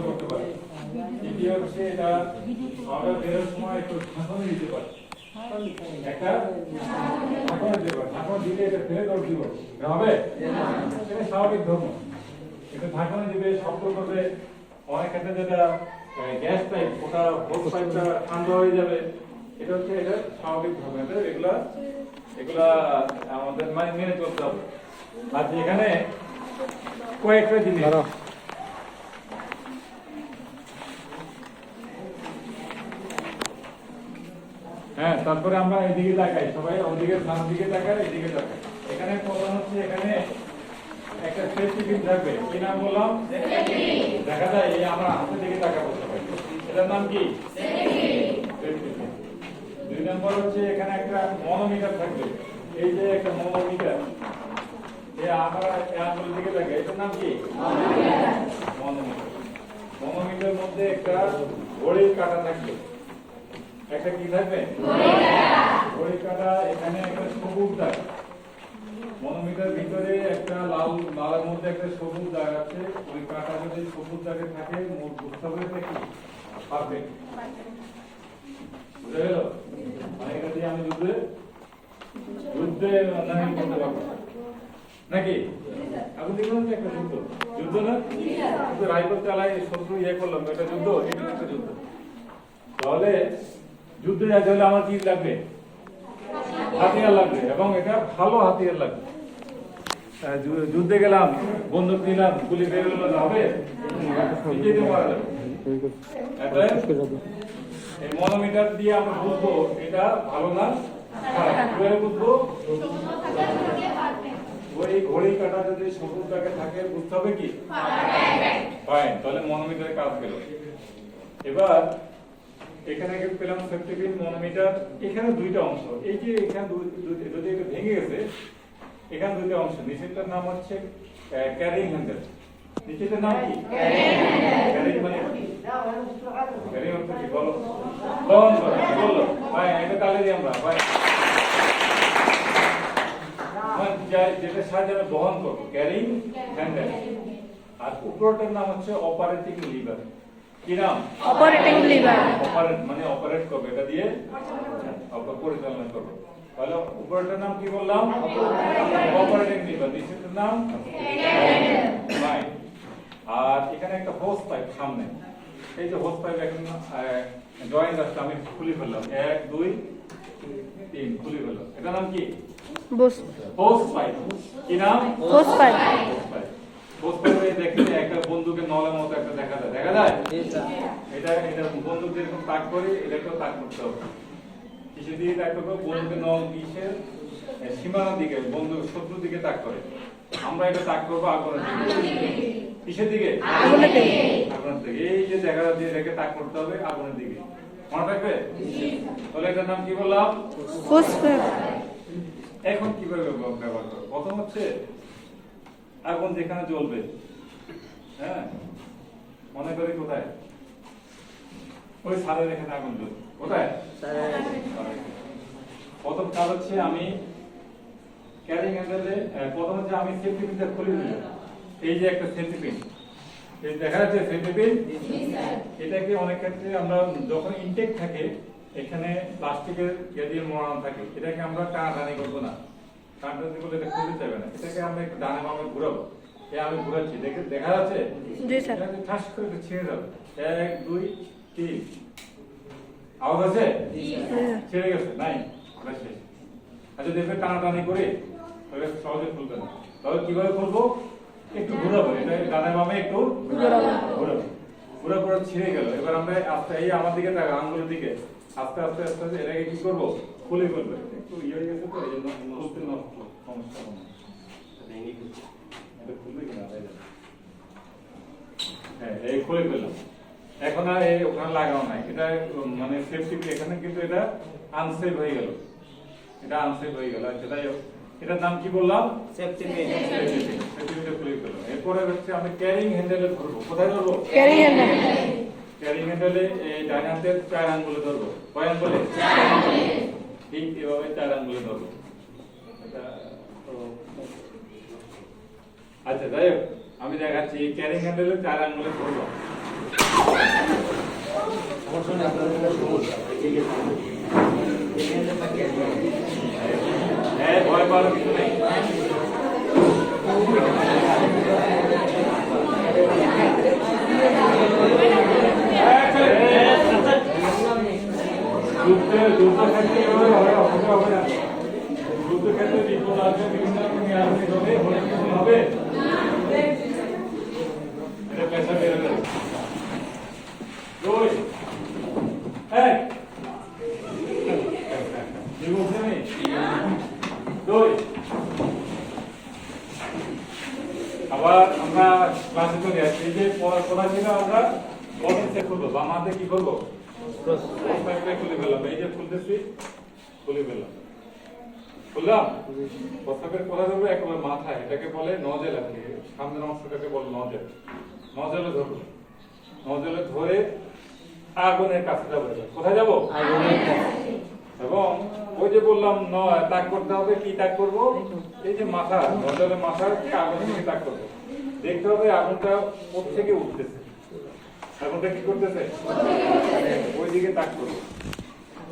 করতে পারে। দ্বিতীয় হচ্ছে এটা অর্ডার বেরোর সময় একটু ঢাকনা দিতে পারে। একটা ঢাকনা দিতে পারে। ঢাকনা দিলে এটা ফেলে দৌড় দিব হবে, এটা স্বাভাবিক ধর্ম। এটা ঢাকনা দিবে, শব্দ করবে, অনেক ক্ষেত্রে যেটা গ্যাস পাইপ, ওটা হোস পাইপটা ঠান্ডা হয়ে যাবে। এটা হচ্ছে এটা স্বাভাবিক ধর্ম। এগুলা আমাদের মেনে চলতে হবে। আর এখানে কয়েকটা জিনিস, হ্যাঁ, তারপরে আমরা এদিকে তাকাই, সবাই ওদিকে সামনের দিকে তাকাই, এদিকে তাকাই। এখানে প্রধান হচ্ছে এখানে একটা সেফটি পিন থাকবে। কি নাম বললাম? দেখা যায় এই আমরা হাতের দিকে তাকাবো সবাই। এটার নাম কি? Safety pin. 2 নম্বর হচ্ছে এখানে একটা মনোমিটার থাকবে। এই যে একটা মনোমিটার, এই আমরা আঙুলের দিকে তাকাই, এটার নাম কি? মনোমিটার। মনোমিটারের মধ্যে একটা ঘড়ির কাঁটা থাকবে। একটা কি থাকবে? ঘড়ির কাঁটা। এখানে একটা সবুজ দাগ, মনোমিটার ভিতরে একটা লালের মধ্যে একটা সবুজ দাগ আছে। ওই কাঁটা যদি সবুজ দাগে থাকে, মোট বুঝতে হবে এটা কি? পারফেক্ট। বুঝে গেল? মানে এটা দিয়ে আমি যুদ্ধে অন্যান্য করতে পারবো নাকি? আপনি দেখুন একটা যুদ্ধ না, কিন্তু রাইফেল চালাই শত্রু করলাম, এটা যুদ্ধ, এটা একটা যুদ্ধ। তাহলে যুদ্ধে যেতে হলে আমার কি লাগবে? হাতিয়ার লাগবে, এবং এটা ভালো হাতিয়ার লাগবে। যুদ্ধে গেলাম, বন্দুক নিলাম, গুলি বেরোলো না, হবে? এই মনোমিটার দিয়ে আমরা বুঝবো এটা ভালো না খারাপ। কিভাবে বুঝবো? ওই ঘড়ি কাঁটা যদি সবুজ দাগে থাকে, বুঝতে হবে কি? ফাইন। তাহলে মনোমিটারের কাজ পেল। এবার এখানে পেলাম সেফটি পিন, মনোমিটার। এখানে দুইটা অংশ, এই যে এখানে যদি এটা ভেঙে গেছে, এখানে দুইটা অংশ। নিচেরটার নাম হচ্ছে ক্যারিং হ্যান্ডেল। নিচেরটার নাম কি? ক্যারিং মানে ক্যারিং অর্থ কি বলো? বহন করা। কি বললো? ভাই এটা তালে দিই আমরা, ভাই যেটা সাহায্যে আমি বহন করবো, ক্যারিং হ্যান্ডেল। আর উপরটার নাম হচ্ছে অপারেটিং লিভার। কি নাম? Operating liver. অপারেট মানে অপারেট করবে, এটা দিয়ে আমরা পরিচালনা করব। তাহলে উপরেরটার নাম কি বললাম? Operating liver. নিচেরটার নাম রাইট। আর এখানে একটা হোস পাইপ সামনে, এই যে হোস পাইপ এখন জয়েন্ট আছে, আমি খুলে ফেললাম। 1 2 3 খুলে ফেললাম। এটার নাম কি? Hose pipe. কি নাম? Hose pipe. হোস পাইপে দেখলে একটা বন্দুকের নলের মতো একটা দেখা যায়। এটা বন্দুক যেরকম তাক করি, এটাকেও তাক করতে হবে। কিসের দিকে তাক করবো? বন্দুকের নল কিসের সীমানার দিকে, বন্দুক শত্রুর দিকে তাক করে। আমরা এটা তাক করবো আগুনের দিকে। কিসের দিকে? আগুনের দিকে। এই যে দেখা যাচ্ছে, এটাকে তাক করতে হবে আগুনের দিকে। মনে থাকবে? তাহলে এটার নাম কি বললাম? Hose pipe. এখন কিভাবে ব্যবহার করবো? প্রথম হচ্ছে আগুন যেখানে জ্বলবে, হ্যাঁ, মনে করি কোথায়? ওই সারের এখানে আগুন জ্বলবে। কোথায়? প্রথম কাজ হচ্ছে আমি ক্যারিং হ্যান্ডেলে প্রথম হচ্ছে আমি সেফটি পিনটা খুলে দিলাম। এই যে একটা সেফটি পিন, এই দেখা যাচ্ছে সেফটি পিন। এটাকে অনেক ক্ষেত্রে আমরা যখন ইনটেক থাকে, এখানে প্লাস্টিকের দিয়ে মোড়ানো থাকে, এটাকে আমরা টানাটানি করবো না। টানাটানি করলে এটা খুলতে চাইবে না। এটাকে আমরা একটু ডানে বামে ঘুরাবো। আমি ঘুরাচ্ছি, দেখা যাচ্ছে? জি স্যার। ঠাস করে একটু ছিঁড়ে যাবে। 1 2 3 আওয়াজ আছে? ছেড়ে গেছে? নাই। শেষ। আচ্ছা, দেখবে টানাটানি করে তাহলে সহজে খুলবে না। তাহলে কিভাবে খুলবো? একটু ঘুরাবো, এটা ডানে বামে একটু ঘুরাবো। পুরো ছিঁড়ে গেল। এবার আমরা আস্তে, এই আমার দিকে তাকা, আঙ্গুলের দিকে আস্তে আস্তে আস্তে এটাকে কি করবো? খুলে ফেলবো। একটু হয়ে গেছে তো, এই জন্য খুলতে নষ্ট সমস্যা হবে না। এটা খুলবে কিনা? হ্যাঁ, এই খুলে ফেললাম। এখন আর এই ওখানে লাগানো নাই, এটা মানে সেফটি। এখানে কিন্তু এটা আনসেফ হয়ে গেল, এটা আনসেফ হয়ে গেল। আচ্ছা, যাই হোক, এটার নাম কি বললাম? Safety pin. সেফটি পিনটা খুলে ফেললাম। এরপরে হচ্ছে আমি ক্যারিং হ্যান্ডেলে ধরবো। কোথায় ধরবো? Carrying handle. ক্যারিং হ্যান্ডেলে এই ডান হাতের 4 আঙ্গুলে ধরবো। কয় আঙ্গুলে? 4 আঙ্গুলে। ঠিক এভাবে 4 আঙ্গুলে ধরবো। এটা তো আচ্ছা, যাই হোক, আমি দেখাচ্ছি এই ক্যারিং হ্যান্ডেলে 4 আঙ্গুলে ধরবো। হ্যাঁ, ভয় পাওয়ার কিছু নেই। যুদ্ধ ক্ষেত্রে এভাবে হবে না। যুদ্ধ ক্ষেত্রে বিপদ আসবে, বিভিন্ন রকম নিরাপত্তা হবে, হবে এটা পেশা বের হবে। দুই, এক, কি বলছি আমি? দুই। আবার আমরা ক্লাসে চলে আসছি। এই যে পড়া ছিল আমরা বটন চেক করবো, বাম হাতে কি করবো? খুলে ফেললাম। এই যে খুলতেছি, খুলে ফেললাম। খুললাম, প্রস্তাবের কথা ধরবো একেবারে মাথায়। এটাকে বলে নজেল। আর কি সামনের অংশটাকে বলে নজেল। নজলে ধরবো, নজলে ধরে আগুনের কাছে যাবো। কোথায় যাবো? আগুনের কাছে। এবং ওই যে বললাম তাক করতে হবে। কি তাক করবো? এই যে মাথা, নজলের মাথার আগুনের দিকে তাক করবো। দেখতে হবে আগুনটা ওর থেকে উঠতেছে। আগুনটা কি করতেছে? ওই দিকে তাক করবো।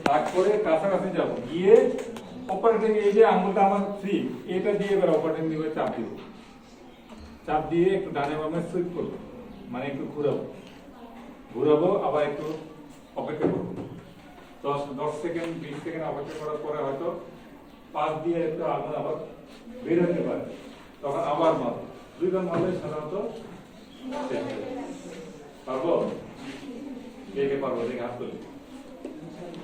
তাক করে কাছাকাছি যাবো, গিয়ে অপারেটিং এই যে আঙুলটা আমার ফ্রি, এটা দিয়ে এবার অপারেটিং দিয়ে চাপ দিব। চাপ দিয়ে একটু ডানে বামে সুইপ করবো, মানে একটু ঘুরাবো, আবার একটু অপেক্ষা করবো। 10 সেকেন্ড 20 সেকেন্ড অপেক্ষা করার পরে হয়তো পাশ দিয়ে একটু আগুন আবার বের হতে পারে। তখন আবার মারবো। 2 বার মারলে সাধারণত শেষ হয়ে যাবে। পারবো? কে কে পারবো? দেখে হাত তুলি।